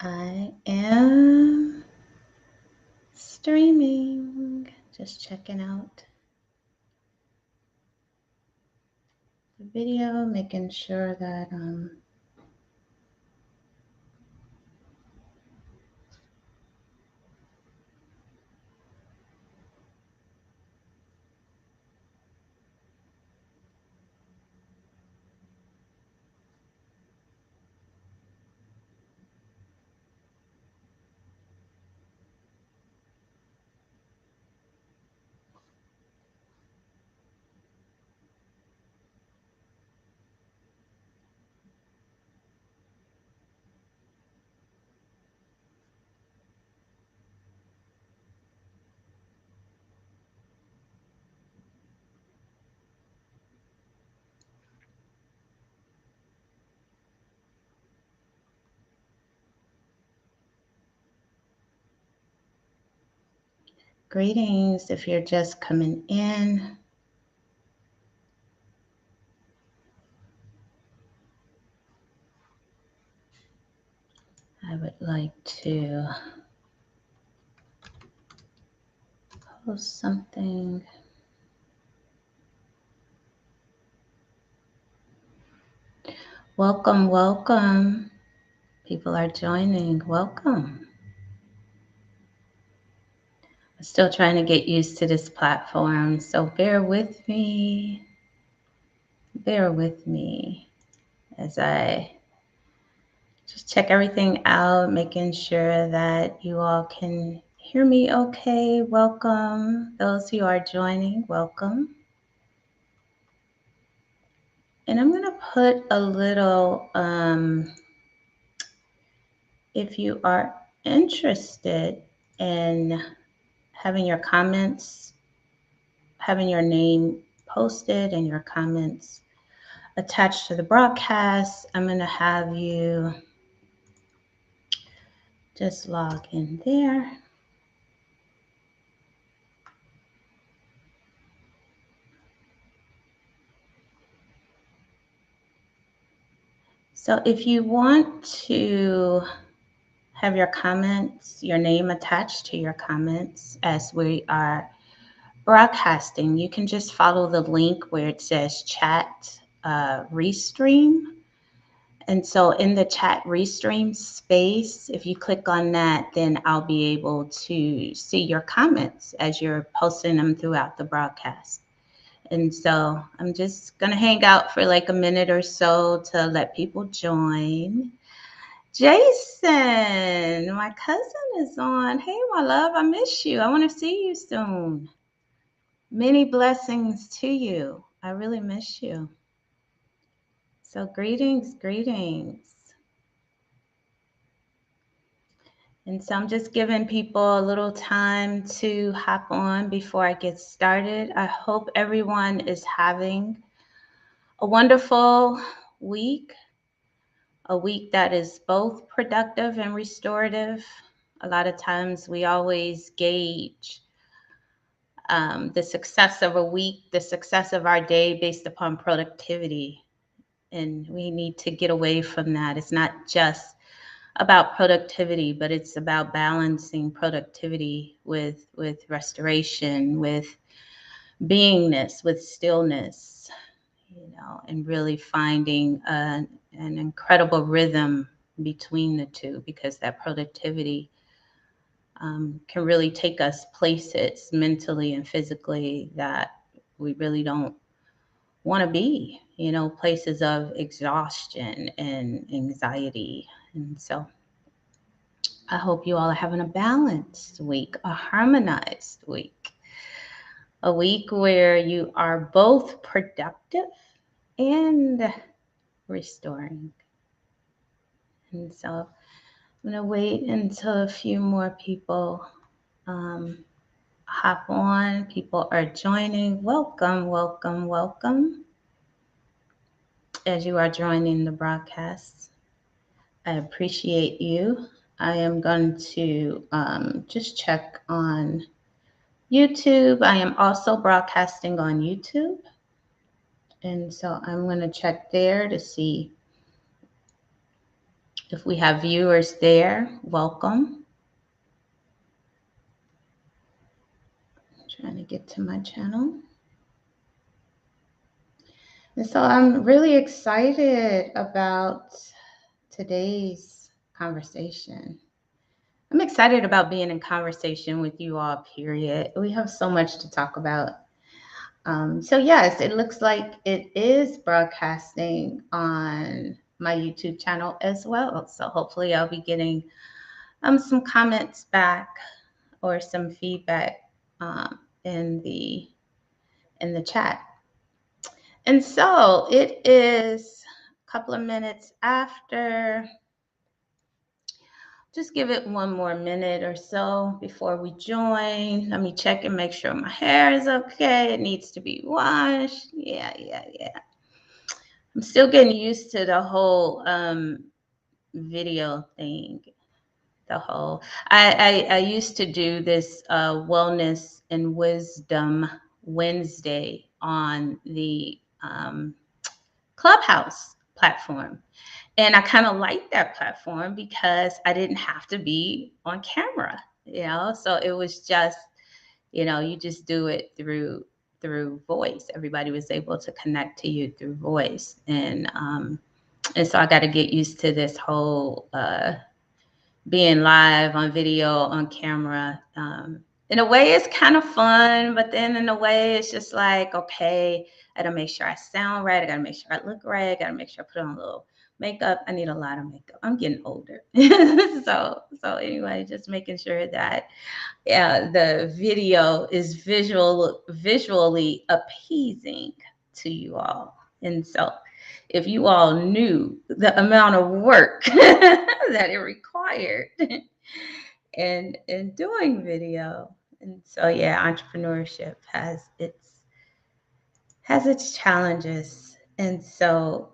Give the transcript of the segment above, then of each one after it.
I am streaming, just checking out the video, making sure that greetings if you're just coming in. I would like to post something. Welcome, welcome. People are joining. Welcome. I'm still trying to get used to this platform, so bear with me. Bear with me as I just check everything out, making sure that you all can hear me okay. Welcome. Those who are joining, welcome. And I'm going to put a little, if you are interested in having your comments, having your name posted and your comments attached to the broadcast, I'm going to have you just log in there. So if you want to have your comments, your name attached to your comments as we are broadcasting, you can just follow the link where it says chat restream. And so in the chat restream space, if you click on that, then I'll be able to see your comments as you're posting them throughout the broadcast. And so I'm just going to hang out for like a minute or so to let people join. Jason, my cousin is on. Hey, my love, I miss you. I want to see you soon. Many blessings to you. I really miss you. So, greetings, greetings. And so, I'm just giving people a little time to hop on before I get started. I hope everyone is having a wonderful week, a week that is both productive and restorative. A lot of times we always gauge the success of a week, the success of our day based upon productivity. And we need to get away from that. It's not just about productivity, but it's about balancing productivity with restoration, with beingness, with stillness, and really finding an incredible rhythm between the two, because that productivity can really take us places mentally and physically that we really don't want to be, places of exhaustion and anxiety. And so I hope you all are having a balanced week, a harmonized week, a week where you are both productive and restoring. And so I'm going to wait until a few more people hop on. People are joining. Welcome, welcome, welcome. As you are joining the broadcast, I appreciate you. I am going to just check on YouTube. I am also broadcasting on YouTube. And so I'm going to check there to see If we have viewers there, welcome. I'm trying to get to my channel. And so I'm really excited about today's conversation. I'm excited about being in conversation with you all, period. We have so much to talk about. So yes, it looks like it is broadcasting on my YouTube channel as well. So hopefully I'll be getting some comments back or some feedback in the chat. And so it is a couple of minutes after. Just give it one more minute or so before we join. Let me check and make sure my hair is okay. It needs to be washed. Yeah. I'm still getting used to the whole video thing. I used to do this wellness and wisdom Wednesday on the Clubhouse platform. And I kind of liked that platform because I didn't have to be on camera, So it was just, you just do it through voice. Everybody was able to connect to you through voice. And so I got to get used to this whole being live on video, on camera. In a way, it's kind of fun, but then in a way, it's just like, okay, I got to make sure I sound right. I got to make sure I look right. I got to make sure I put on a little makeup. I need a lot of makeup. I'm getting older. so anyway, just making sure that the video is visually appeasing to you all. And so if you all knew the amount of work that it required in doing video. And so yeah, entrepreneurship has its challenges. And so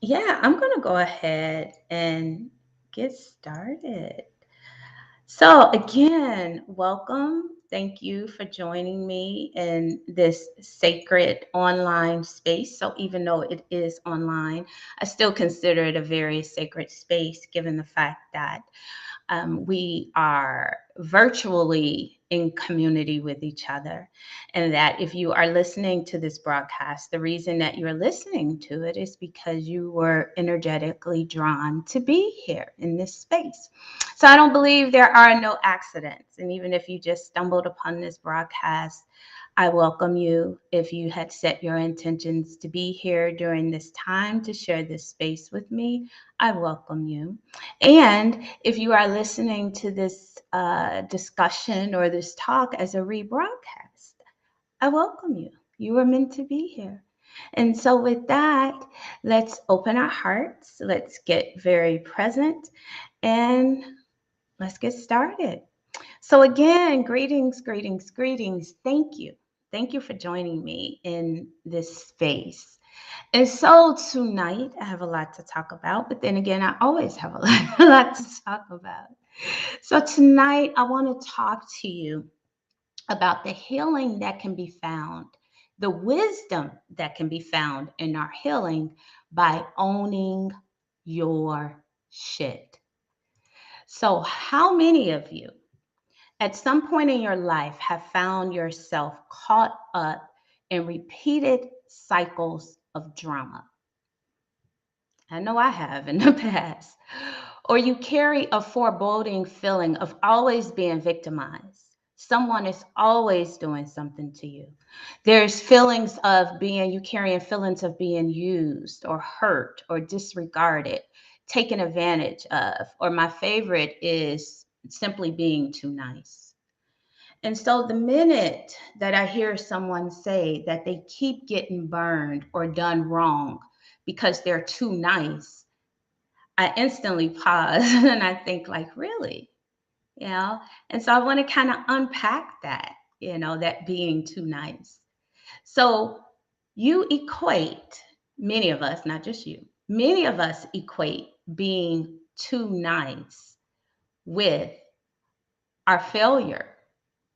yeah, I'm gonna go ahead and get started. So again, welcome. Thank you for joining me in this sacred online space. So even though it is online, I still consider it a very sacred space, given the fact that we are virtually in community with each other. And that if you are listening to this broadcast, the reason that you're listening to it is because you were energetically drawn to be here in this space. So I don't believe there are no accidents. And even if you just stumbled upon this broadcast, I welcome you. If you had set your intentions to be here during this time to share this space with me, I welcome you. And if you are listening to this discussion or this talk as a rebroadcast, I welcome you. You were meant to be here. And so, with that, let's open our hearts, let's get very present, and let's get started. So, again, greetings. Thank you. Thank you for joining me in this space. And so tonight, I have a lot to talk about, but then again, I always have a lot to talk about. So tonight, I want to talk to you about the healing that can be found, the wisdom that can be found in our healing by owning your shit. So, how many of you at some point in your life have found yourself caught up in repeated cycles of drama? I know I have in the past. Or you carry a foreboding feeling of always being victimized. Someone is always doing something to you. There's you carrying feelings of being used or hurt or disregarded, taken advantage of. Or my favorite is simply being too nice. And so the minute that I hear someone say that they keep getting burned or done wrong because they're too nice, I instantly pause and I think like, really? And so I want to kind of unpack that, that being too nice. So you equate, many of us, not just you, many of us equate being too nice with our failure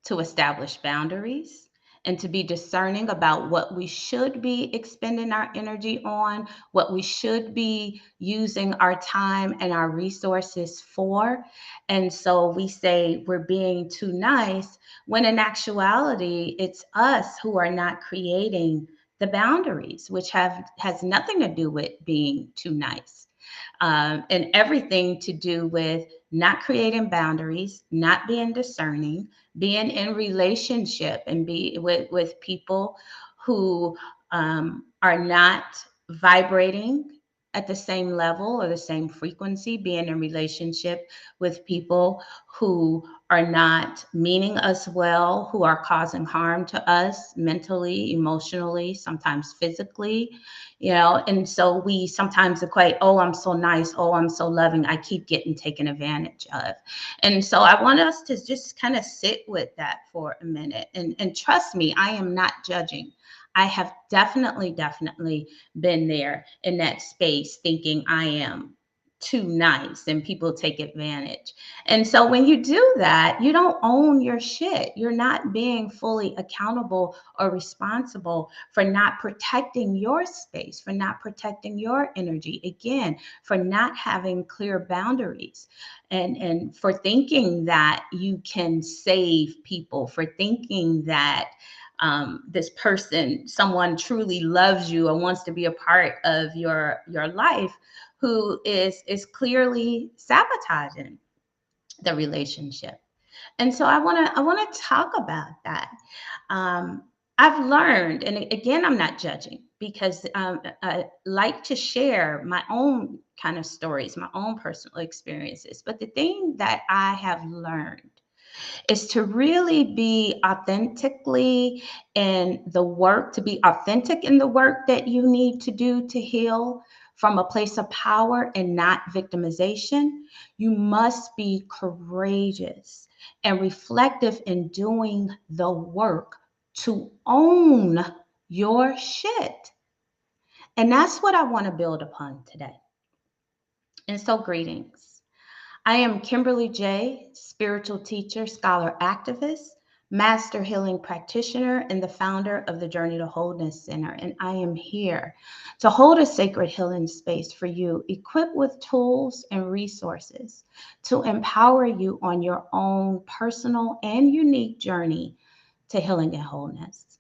to establish boundaries and to be discerning about what we should be expending our energy on, what we should be using our time and our resources for. And so we say we're being too nice, when in actuality, it's us who are not creating the boundaries, which has nothing to do with being too nice, and everything to do with not creating boundaries, not being discerning, being in relationship and be with people who are not vibrating at the same level or the same frequency, being in relationship with people who are not meaning us well, who are causing harm to us mentally, emotionally, sometimes physically, and so we sometimes equate, oh, I'm so nice, oh, I'm so loving, I keep getting taken advantage of. And so I want us to just kind of sit with that for a minute, and trust me, I am not judging. I have definitely been there in that space thinking I am too nice and people take advantage. And so when you do that, you don't own your shit. You're not being fully accountable or responsible for not protecting your space, for not protecting your energy, again, for not having clear boundaries, and for thinking that you can save people, for thinking that this person, someone truly loves you or wants to be a part of your life, who is clearly sabotaging the relationship. And so I want to talk about that. I've learned, and again, I'm not judging, because I like to share my own kind of stories, my own personal experiences. But the thing that I have learned is to really be authentically in the work, to be authentic in the work that you need to do to heal from a place of power and not victimization. You must be courageous and reflective in doing the work to own your shit. And that's what I want to build upon today. And so, greetings. I am Kimberly J., spiritual teacher, scholar, activist, master healing practitioner, and the founder of the Journey to Wholeness Center. And I am here to hold a sacred healing space for you, equipped with tools and resources to empower you on your own personal and unique journey to healing and wholeness.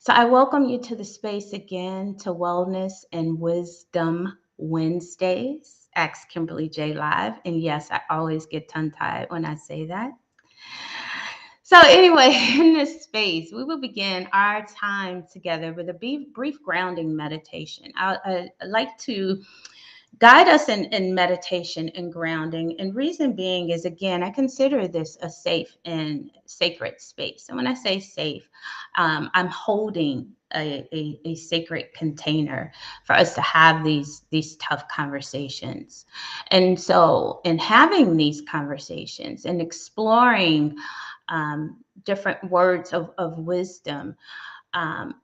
So I welcome you to the space again, to Wellness and Wisdom Wednesdays, Ask Kimberly J Live. And yes, I always get tongue-tied when I say that. So anyway, in this space, we will begin our time together with a brief grounding meditation. I like to guide us in meditation and grounding. And reason being is, again, I consider this a safe and sacred space. And when I say safe, I'm holding a sacred container for us to have these tough conversations. And so in having these conversations and exploring different words of wisdom,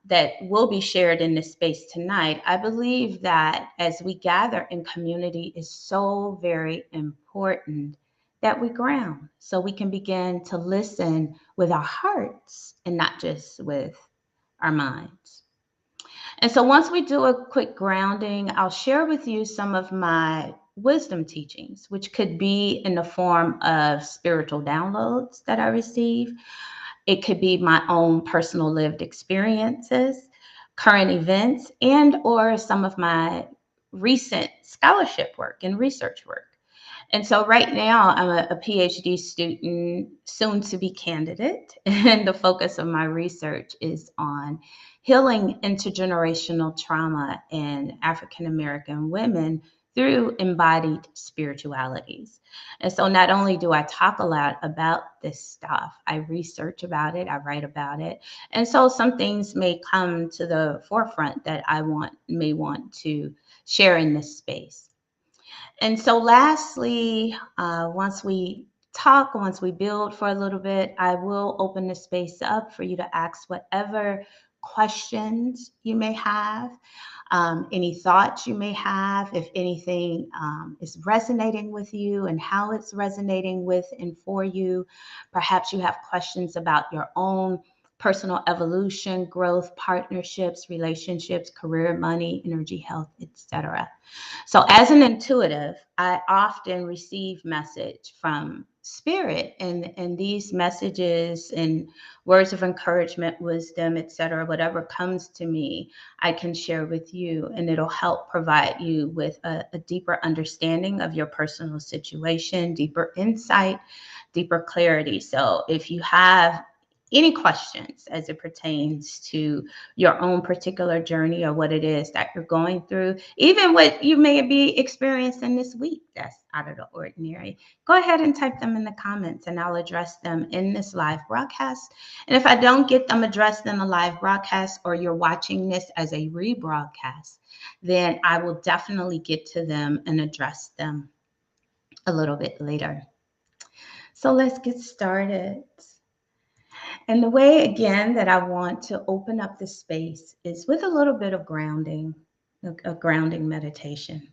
that will be shared in this space tonight, I believe that as we gather in community, is so very important that we ground so we can begin to listen with our hearts and not just with our minds. And so once we do a quick grounding, I'll share with you some of my wisdom teachings, which could be in the form of spiritual downloads that I receive. It could be my own personal lived experiences, current events, and or some of my recent scholarship work and research work. And so right now I'm a PhD student, soon to be candidate, and the focus of my research is on healing intergenerational trauma in African American women through embodied spiritualities. And so not only do I talk a lot about this stuff, I research about it, I write about it. And so some things may come to the forefront that may want to share in this space. And so lastly, once we build for a little bit, I will open the space up for you to ask whatever questions you may have, any thoughts you may have, if anything is resonating with you and how it's resonating with and for you. Perhaps you have questions about your own personal evolution, growth, partnerships, relationships, career, money, energy, health, etc. So as an intuitive, I often receive message from spirit, and these messages and words of encouragement, wisdom, etc., whatever comes to me, I can share with you, and it'll help provide you with a deeper understanding of your personal situation, deeper insight, deeper clarity. So if you have any questions as it pertains to your own particular journey or what it is that you're going through, even what you may be experiencing this week that's out of the ordinary, go ahead and type them in the comments and I'll address them in this live broadcast. And if I don't get them addressed in the live broadcast, or you're watching this as a rebroadcast, then I will definitely get to them and address them a little bit later. So let's get started. And the way, again, that I want to open up the space is with a little bit of grounding, a grounding meditation.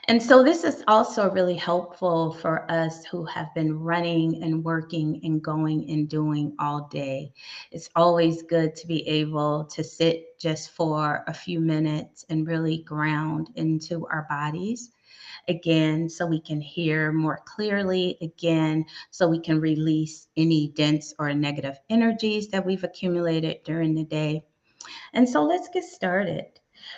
And so this is also really helpful for us who have been running and working and going and doing all day. It's always good to be able to sit just for a few minutes and really ground into our bodies. Again, so we can hear more clearly, again, so we can release any dense or negative energies that we've accumulated during the day. And so let's get started.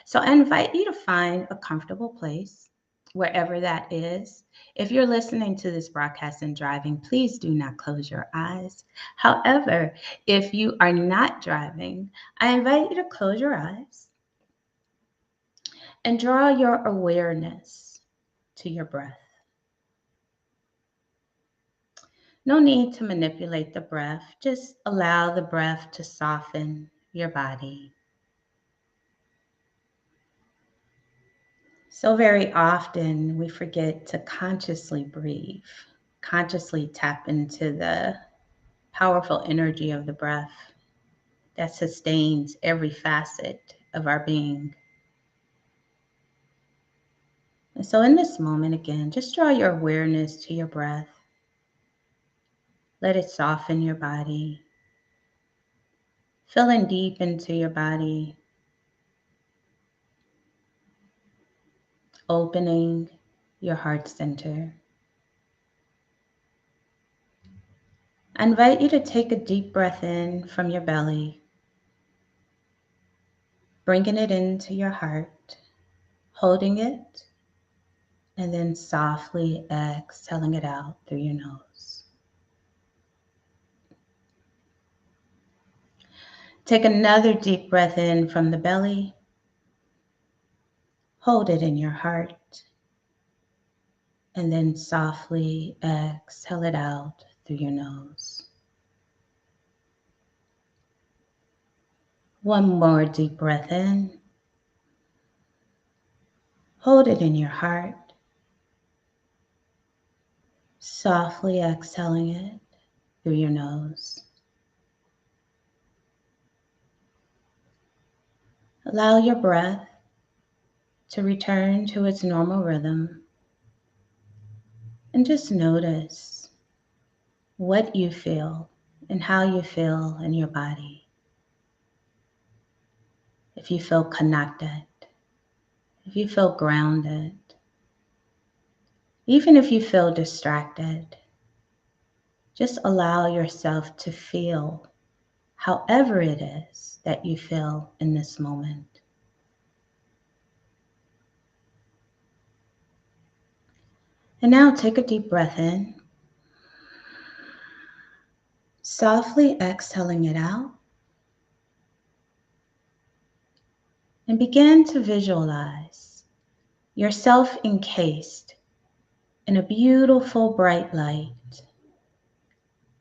So I invite you to find a comfortable place, wherever that is. If you're listening to this broadcast and driving, please do not close your eyes. However, if you are not driving, I invite you to close your eyes and draw your awareness to your breath. No need to manipulate the breath. Just allow the breath to soften your body. So very often we forget to consciously breathe, consciously tap into the powerful energy of the breath that sustains every facet of our being. And so in this moment, again, just draw your awareness to your breath. Let it soften your body. Feeling deep into your body, opening your heart center. I invite you to take a deep breath in from your belly, bringing it into your heart, holding it, and then softly exhaling it out through your nose. Take another deep breath in from the belly, hold it in your heart, and then softly exhale it out through your nose. One more deep breath in, hold it in your heart, softly exhaling it through your nose. Allow your breath to return to its normal rhythm, and just notice what you feel and how you feel in your body. If you feel connected, if you feel grounded, even if you feel distracted, just allow yourself to feel however it is that you feel in this moment. And now take a deep breath in, softly exhaling it out, and begin to visualize yourself encased in a beautiful bright light.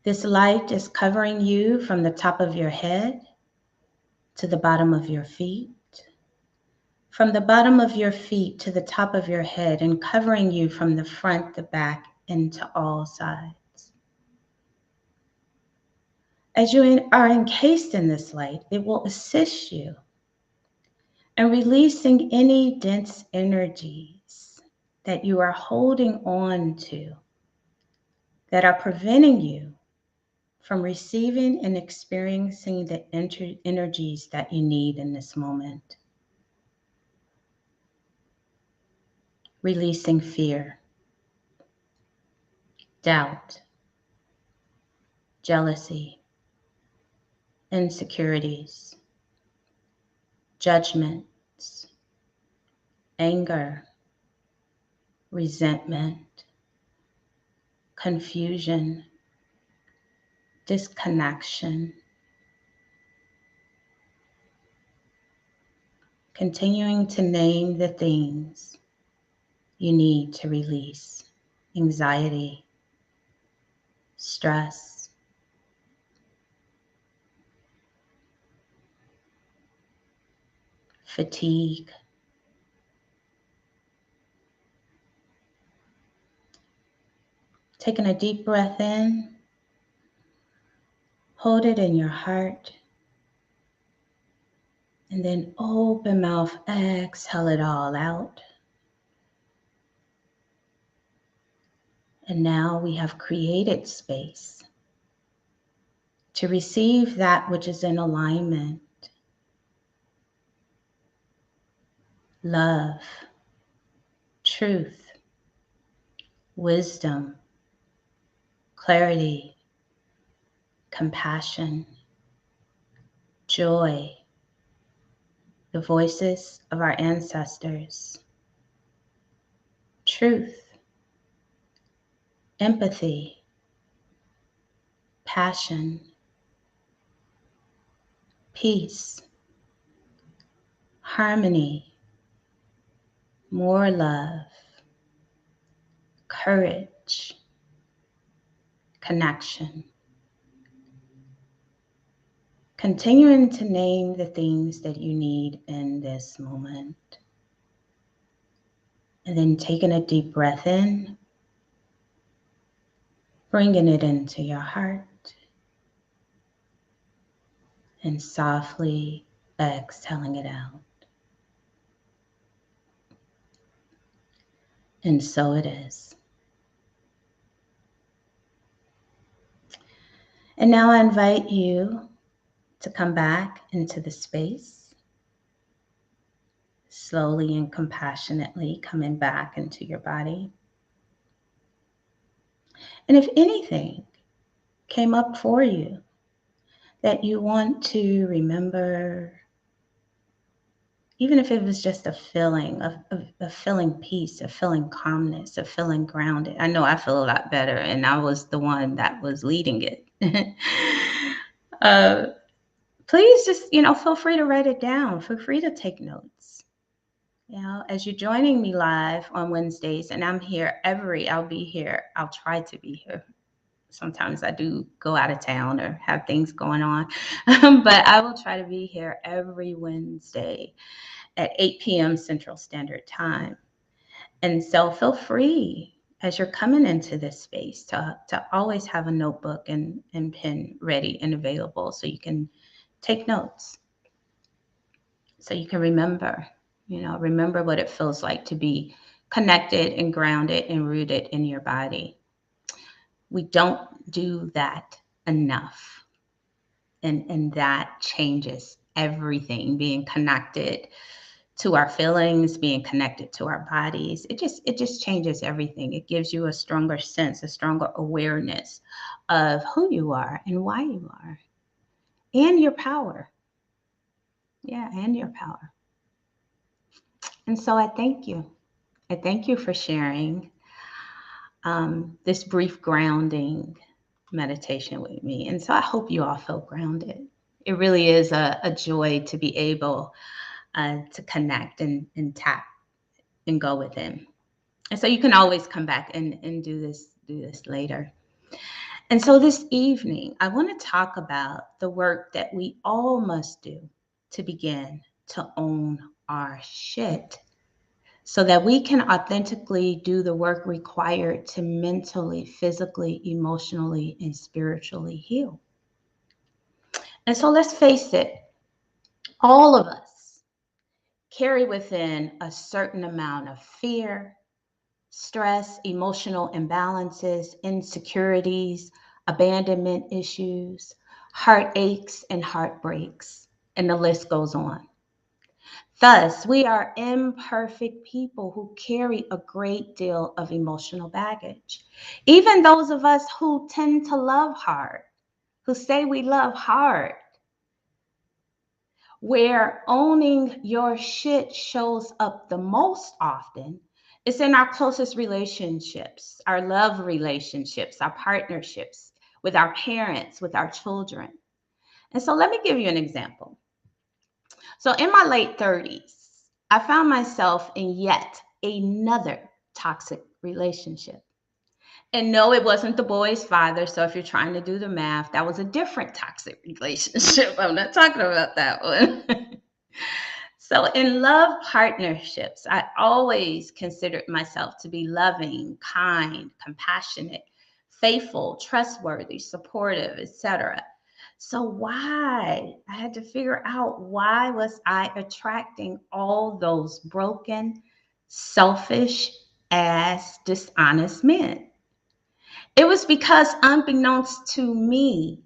This light is covering you from the top of your head to the bottom of your feet, from the bottom of your feet to the top of your head, and covering you from the front, the back, and to all sides. As you are encased in this light, it will assist you in releasing any dense energies that you are holding on to that are preventing you from receiving and experiencing the energies that you need in this moment. Releasing fear, doubt, jealousy, insecurities, judgments, anger, resentment, confusion, disconnection. Continuing to name the things you need to release: anxiety, stress, fatigue, taking a deep breath in, hold it in your heart, and then open mouth, exhale it all out. And now we have created space to receive that which is in alignment. Love, truth, wisdom, clarity, compassion, joy, the voices of our ancestors, truth, empathy, passion, peace, harmony, more love, courage, connection. Continuing to name the things that you need in this moment. And then taking a deep breath in, bringing it into your heart, and softly exhaling it out. And so it is. And now I invite you to come back into the space, slowly and compassionately coming back into your body. And if anything came up for you that you want to remember, even if it was just a feeling of feeling peace, of feeling calmness, of feeling grounded. I know I feel a lot better, and I was the one that was leading it. Please just, feel free to write it down. Feel free to take notes. As you're joining me live on Wednesdays, and I'll be here. I'll try to be here. Sometimes I do go out of town or have things going on, but I will try to be here every Wednesday at 8 p.m. Central Standard Time. And so feel free as you're coming into this space to always have a notebook and pen ready and available so you can take notes, so you can remember what it feels like to be connected and grounded and rooted in your body. We don't do that enough. And that changes everything, being connected to our feelings, being connected to our bodies. It just changes everything. It gives you a stronger sense, a stronger awareness of who you are and why you are, and your power. Yeah, and your power. And so I thank you. I thank you for sharing this brief grounding meditation with me. And so I hope you all feel grounded. It really is a joy to be able to connect and tap and go within. And so you can always come back and do this later. And so this evening, I want to talk about the work that we all must do to begin to own our shit, so that we can authentically do the work required to mentally, physically, emotionally, and spiritually heal. And so let's face it, all of us carry within a certain amount of fear, stress, emotional imbalances, insecurities, abandonment issues, heartaches, and heartbreaks, and the list goes on. Thus, we are imperfect people who carry a great deal of emotional baggage. Even those of us who tend to love hard, who say we love hard, where owning your shit shows up the most often is in our closest relationships, our love relationships, our partnerships, with our parents, with our children. And so let me give you an example. So in my late 30s, I found myself in yet another toxic relationship. And no, it wasn't the boy's father. So if you're trying to do the math, that was a different toxic relationship. I'm not talking about that one. So in love partnerships, I always considered myself to be loving, kind, compassionate, faithful, trustworthy, supportive, etc. So why? I had to figure out, why was I attracting all those broken, selfish ass, dishonest men? It was because unbeknownst to me,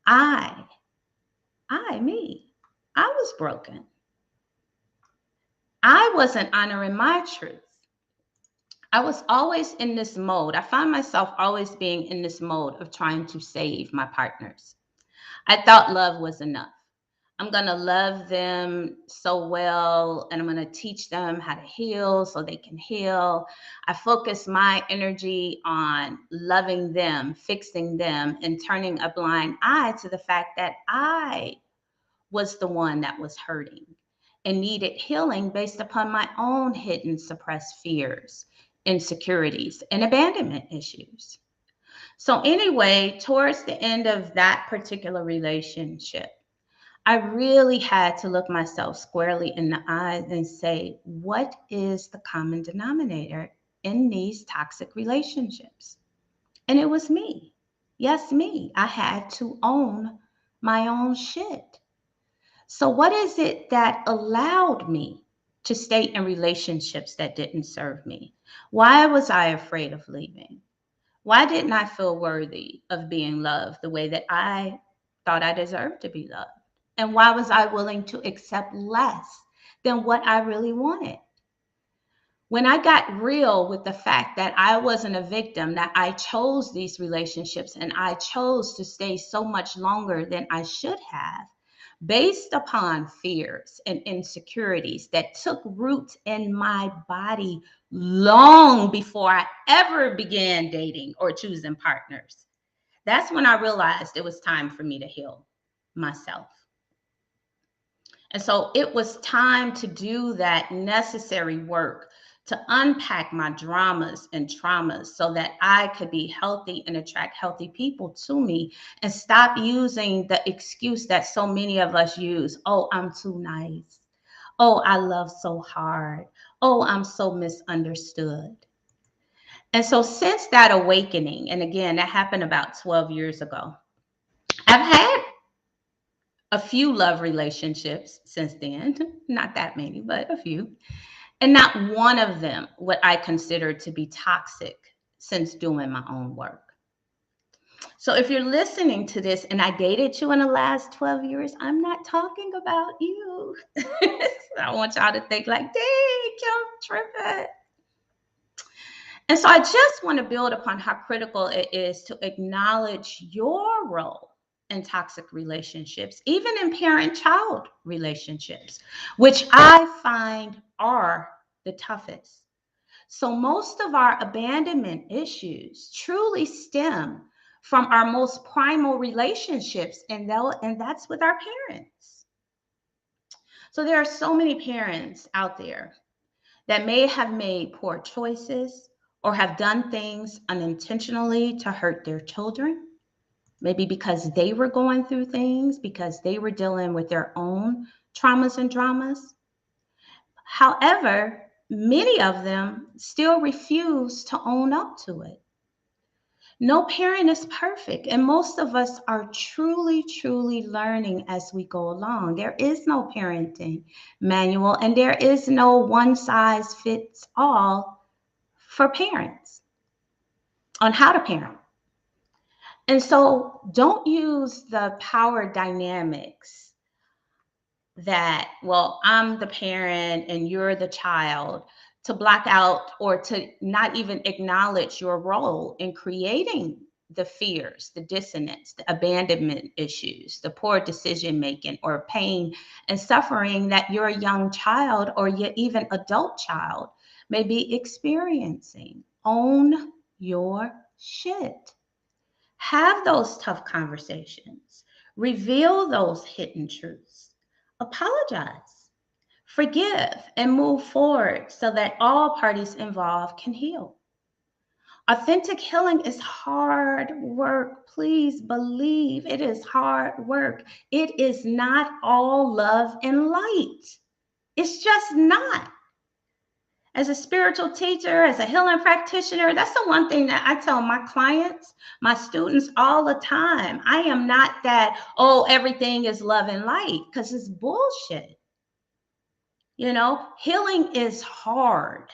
I, me, I was broken. I wasn't honoring my truth. I was always in this mode. I find myself always being in this mode of trying to save my partners. I thought love was enough. I'm going to love them so well, and I'm going to teach them how to heal so they can heal. I focus my energy on loving them, fixing them, and turning a blind eye to the fact that I was the one that was hurting and needed healing based upon my own hidden, suppressed fears, insecurities, and abandonment issues. So, anyway, towards the end of that particular relationship, I really had to look myself squarely in the eyes and say, what is the common denominator in these toxic relationships? And it was me. Yes, me. I had to own my own shit. So, what is it that allowed me to stay in relationships that didn't serve me? Why was I afraid of leaving? Why didn't I feel worthy of being loved the way that I thought I deserved to be loved? And why was I willing to accept less than what I really wanted? When I got real with the fact that I wasn't a victim, that I chose these relationships and I chose to stay so much longer than I should have, based upon fears and insecurities that took root in my body long before I ever began dating or choosing partners, that's when I realized it was time for me to heal myself. And so it was time to do that necessary work to unpack my dramas and traumas so that I could be healthy and attract healthy people to me, and stop using the excuse that so many of us use. Oh, I'm too nice. Oh, I love so hard. Oh, I'm so misunderstood. And so since that awakening, and again, that happened about 12 years ago, I've had a few love relationships since then, not that many, but a few. And not one of them what I consider to be toxic since doing my own work. So if you're listening to this and I dated you in the last 12 years, I'm not talking about you. I want y'all to think like, dang, Kim tripping. And so I just want to build upon how critical it is to acknowledge your role in toxic relationships, even in parent-child relationships, which I find are the toughest. So most of our abandonment issues truly stem from our most primal relationships, and that's with our parents. So there are so many parents out there that may have made poor choices or have done things unintentionally to hurt their children, maybe because they were going through things, because they were dealing with their own traumas and dramas. However, many of them still refuse to own up to it. No parent is perfect, and most of us are truly, truly learning as we go along. There is no parenting manual, and there is no one size fits all for parents on how to parent. And so don't use the power dynamics that, well, I'm the parent and you're the child, to block out or to not even acknowledge your role in creating the fears, the dissonance, the abandonment issues, the poor decision making or pain and suffering that your young child or your even adult child may be experiencing. Own your shit. Have those tough conversations. Reveal those hidden truths. Apologize. Forgive and move forward so that all parties involved can heal. Authentic healing is hard work. Please believe it is hard work. It is not all love and light. It's just not. As a spiritual teacher, as a healing practitioner, that's the one thing that I tell my clients, my students all the time. I am not that, oh, everything is love and light, because it's bullshit. You know, healing is hard.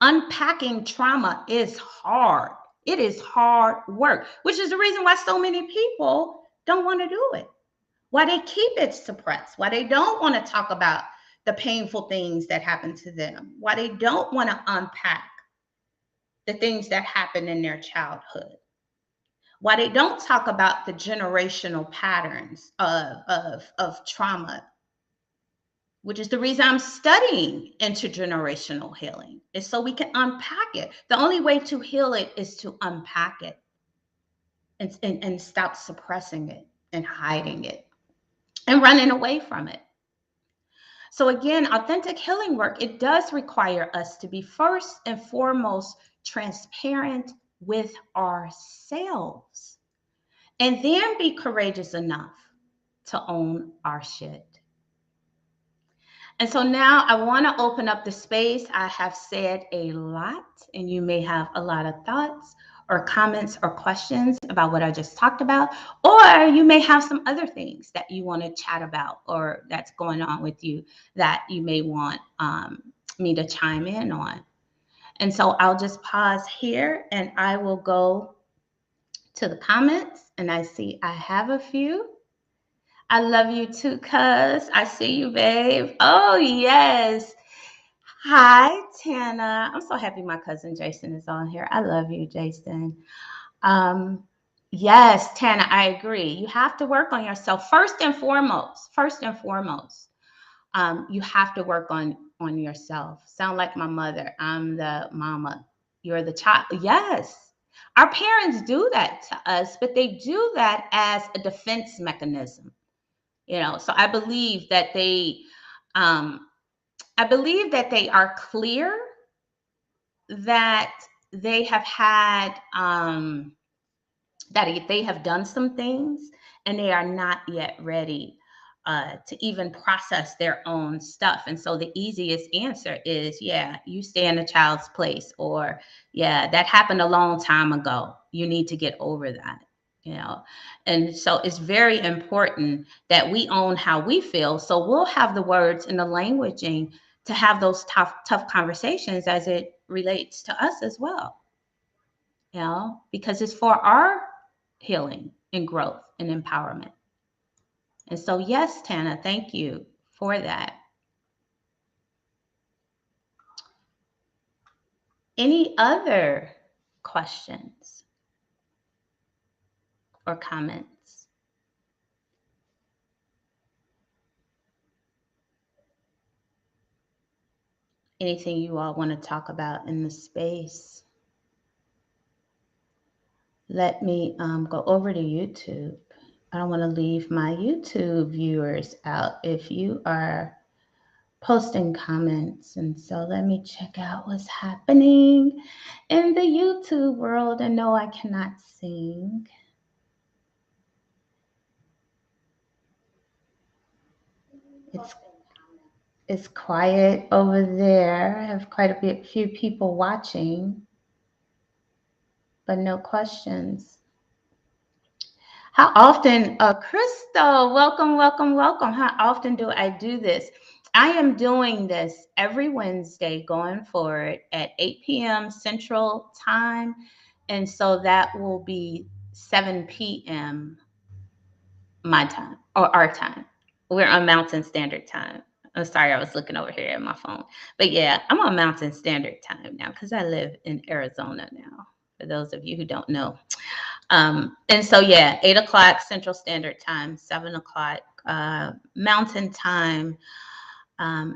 Unpacking trauma is hard. It is hard work, which is the reason why so many people don't want to do it. Why they keep it suppressed, why they don't want to talk about the painful things that happen to them, why they don't want to unpack the things that happen in their childhood, why they don't talk about the generational patterns of trauma, which is the reason I'm studying intergenerational healing, is so we can unpack it. The only way to heal it is to unpack it and stop suppressing it and hiding it and running away from it. So again, authentic healing work, it does require us to be first and foremost transparent with ourselves, and then be courageous enough to own our shit. And so now I want to open up the space. I have said a lot, and you may have a lot of thoughts or comments or questions about what I just talked about, or you may have some other things that you want to chat about or that's going on with you that you may want me to chime in on. And so I'll just pause here and I will go to the comments, and I see I have a few. I love you too, cuz. I see you, babe. Oh, yes. Hi, Tana. I'm so happy my cousin Jason is on here. I love you, Jason. Um, yes, Tana, I agree. You have to work on yourself first and foremost. First and foremost, you have to work on yourself. Sound like my mother. I'm the mama. You're the child. Yes, our parents do that to us, but they do that as a defense mechanism. You know, so um, I believe that they are clear that they have had that they have done some things and they are not yet ready to even process their own stuff. And so the easiest answer is, yeah, you stay in a child's place, or yeah, that happened a long time ago. You need to get over that. You know, and so it's very important that we own how we feel. So we'll have the words and the languaging to have those tough conversations as it relates to us as well. You know, because it's for our healing and growth and empowerment. And so, yes, Tana, thank you for that. Any other questions or comments? Anything you all want to talk about in the space? Let me go over to YouTube. I don't want to leave my YouTube viewers out if you are posting comments. And so let me check out what's happening in the YouTube world. And no, I cannot sing. It's quiet over there. I have quite a few people watching, but no questions. How often, Crystal, welcome, welcome, welcome. How often do I do this? I am doing this every Wednesday going forward at 8 p.m. Central Time. And so that will be 7 p.m. my time or our time. We're on Mountain Standard Time. I'm sorry, I was looking over here at my phone. But yeah, I'm on Mountain Standard Time now because I live in Arizona now, for those of you who don't know. And so, yeah, 8 o'clock Central Standard Time, 7 o'clock Mountain Time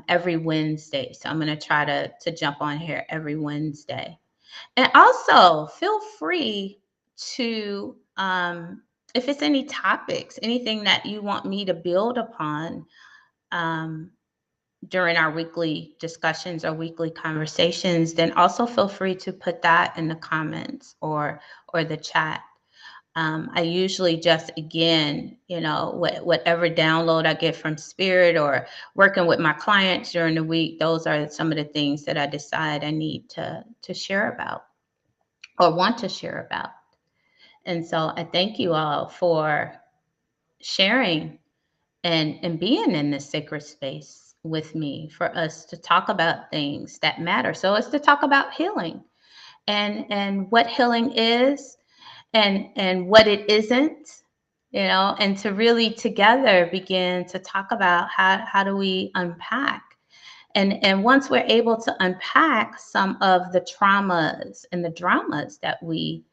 every Wednesday. So I'm going to try to jump on here every Wednesday. And also feel free to, if it's any topics, anything that you want me to build upon um, during our weekly discussions or weekly conversations, then also feel free to put that in the comments or the chat. I usually just, again, whatever download I get from Spirit or working with my clients during the week, those are some of the things that I decide I need to share about or want to share about. And so I thank you all for sharing and being in this sacred space with me for us to talk about things that matter. So it's to talk about healing and what healing is and what it isn't, and to really together begin to talk about how do we unpack. And once we're able to unpack some of the traumas and the dramas that we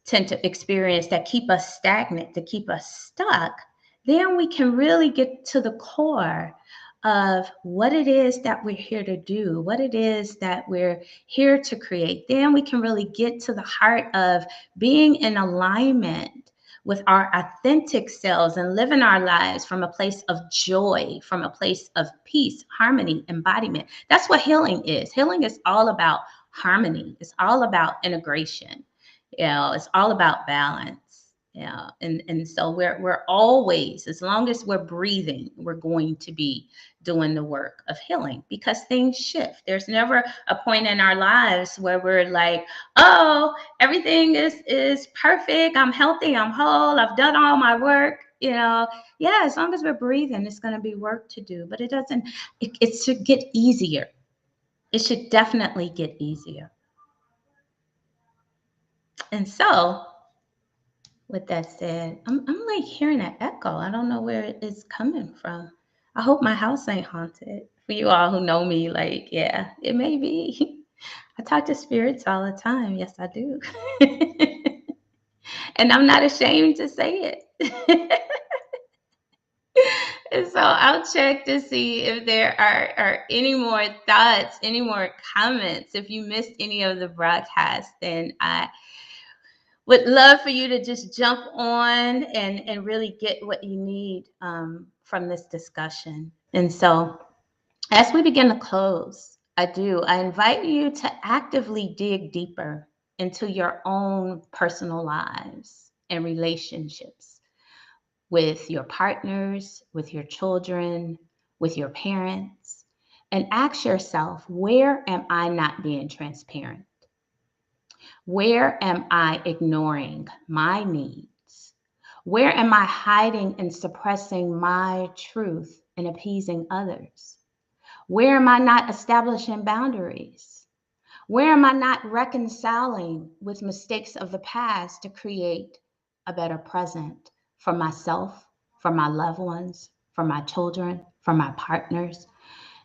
tend to experience that keep us stagnant, to keep us stuck, then we can really get to the core of what it is that we're here to do, what it is that we're here to create. Then we can really get to the heart of being in alignment with our authentic selves and living our lives from a place of joy, from a place of peace, harmony, embodiment. That's what healing is. Healing is all about harmony. It's all about integration. It's all about balance. And so we're always, as long as we're breathing, we're going to be doing the work of healing because things shift. There's never a point in our lives where we're like, oh, everything is perfect, I'm healthy, I'm whole, I've done all my work. Yeah, as long as we're breathing, it's going to be work to do, but it should get easier. It should definitely get easier. And so, with that said, I'm like hearing an echo. I don't know where it's coming from. I hope my house ain't haunted. For you all who know me, like, yeah, it may be. I talk to spirits all the time. Yes, I do. And I'm not ashamed to say it. And so I'll check to see if there are any more thoughts, any more comments. If you missed any of the broadcast, then I would love for you to just jump on and really get what you need from this discussion. And so as we begin to close, I invite you to actively dig deeper into your own personal lives and relationships with your partners, with your children, with your parents, and ask yourself, where am I not being transparent? Where am I ignoring my needs? Where am I hiding and suppressing my truth and appeasing others? Where am I not establishing boundaries? Where am I not reconciling with mistakes of the past to create a better present for myself, for my loved ones, for my children, for my partners?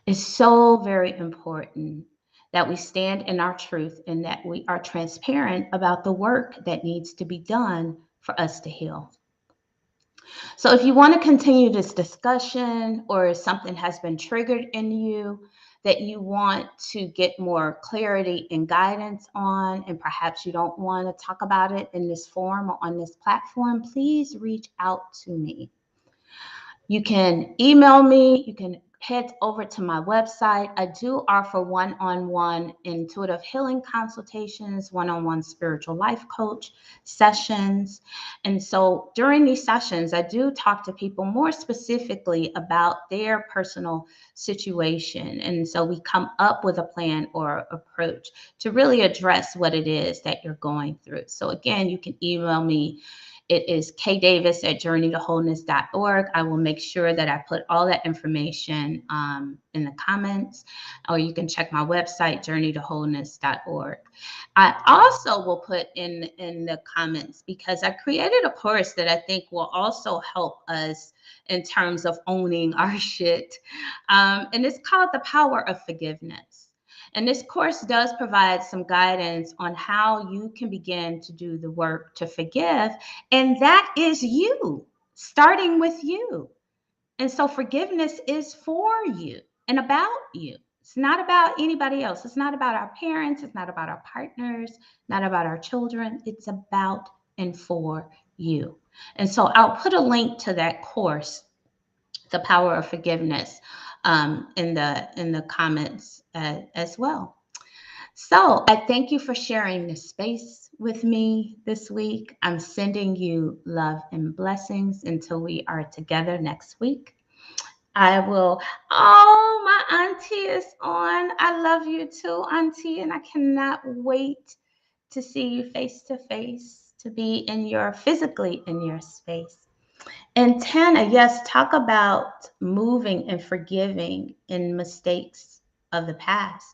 It's so very important that we stand in our truth and that we are transparent about the work that needs to be done for us to heal. So if you want to continue this discussion or something has been triggered in you that you want to get more clarity and guidance on, and perhaps you don't want to talk about it in this form or on this platform, please reach out to me. You can email me, you can head over to my website. I do offer one-on-one intuitive healing consultations, one-on-one spiritual life coach sessions. And so during these sessions, I do talk to people more specifically about their personal situation. And so we come up with a plan or approach to really address what it is that you're going through. So again, you can email me it is kdavis@journeytowholeness.org. I will make sure that I put all that information in the comments, or you can check my website, journeytowholeness.org. I also will put in the comments, because I created a course that I think will also help us in terms of owning our shit. And it's called The Power of Forgiveness. And this course does provide some guidance on how you can begin to do the work to forgive. And that is you, starting with you. And so forgiveness is for you and about you. It's not about anybody else. It's not about our parents. It's not about our partners, not about our children. It's about and for you. And so I'll put a link to that course, The Power of Forgiveness, in the comments as well. So I thank you for sharing this space with me this week. I'm sending you love and blessings until we are together next week. I will. Oh, my auntie is on. I love you too, auntie, and I cannot wait to see you face to face, to be physically in your space. And Tana, yes, talk about moving and forgiving in mistakes of the past.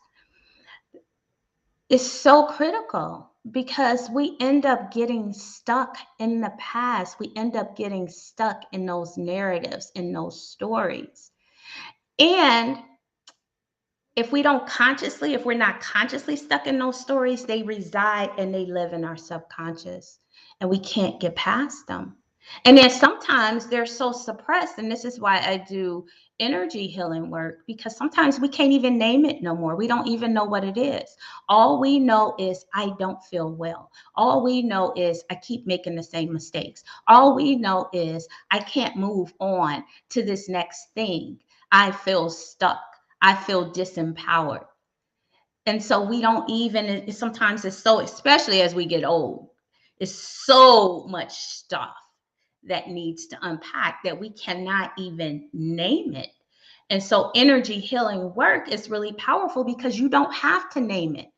It's so critical, because we end up getting stuck in the past. We end up getting stuck in those narratives, in those stories. And if we're not consciously stuck in those stories, they reside and they live in our subconscious, and we can't get past them. And then sometimes they're so suppressed. And this is why I do energy healing work, because sometimes we can't even name it no more. We don't even know what it is. All we know is I don't feel well. All we know is I keep making the same mistakes. All we know is I can't move on to this next thing. I feel stuck. I feel disempowered. And so we don't even, sometimes it's so, especially as we get old, it's so much stuff that needs to unpack that we cannot even name it. And so energy healing work is really powerful, because you don't have to name it.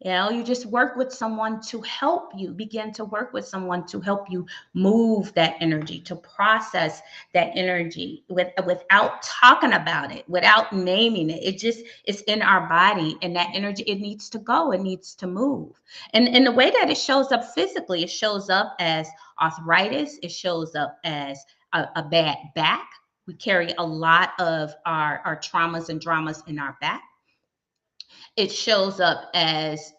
You just work with someone to help you, begin to work with someone to help you move that energy, to process that energy without talking about it, without naming it. It's in our body, and that energy, it needs to go, it needs to move. And the way that it shows up physically, it shows up as arthritis, it shows up as a bad back. We carry a lot of our traumas and dramas in our back. It shows up as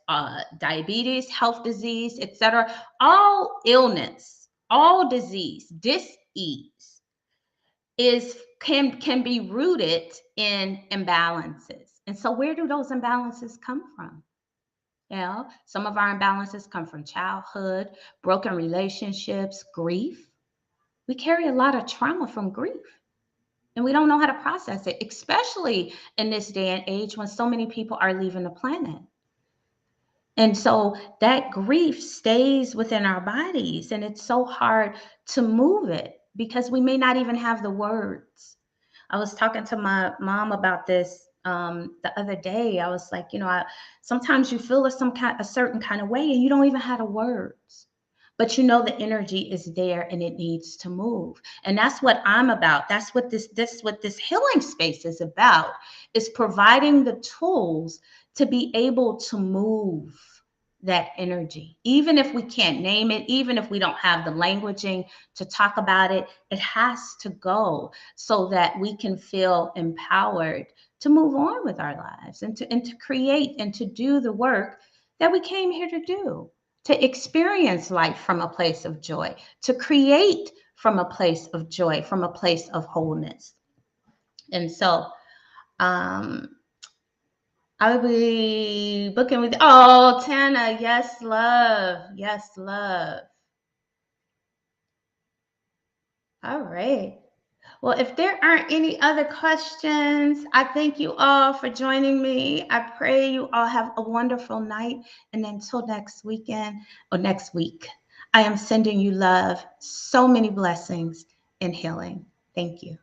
diabetes, health disease, etc. All illness, all disease, dis-ease can be rooted in imbalances. And so where do those imbalances come from? Some of our imbalances come from childhood, broken relationships, grief. We carry a lot of trauma from grief. And we don't know how to process it, especially in this day and age when so many people are leaving the planet. And so that grief stays within our bodies, and it's so hard to move it because we may not even have the words. I was talking to my mom about this the other day. I was like, sometimes you feel a certain kind of way and you don't even have the words. But the energy is there and it needs to move. And that's what I'm about. That's what this healing space is about, is providing the tools to be able to move that energy. Even if we can't name it, even if we don't have the languaging to talk about it, it has to go so that we can feel empowered to move on with our lives and to create and to do the work that we came here to do. To experience life from a place of joy, to create from a place of joy, from a place of wholeness. And so I will be booking with, Tana, yes, love. Yes, love. All right. Well, if there aren't any other questions, I thank you all for joining me. I pray you all have a wonderful night. And until next weekend or next week, I am sending you love, so many blessings and healing. Thank you.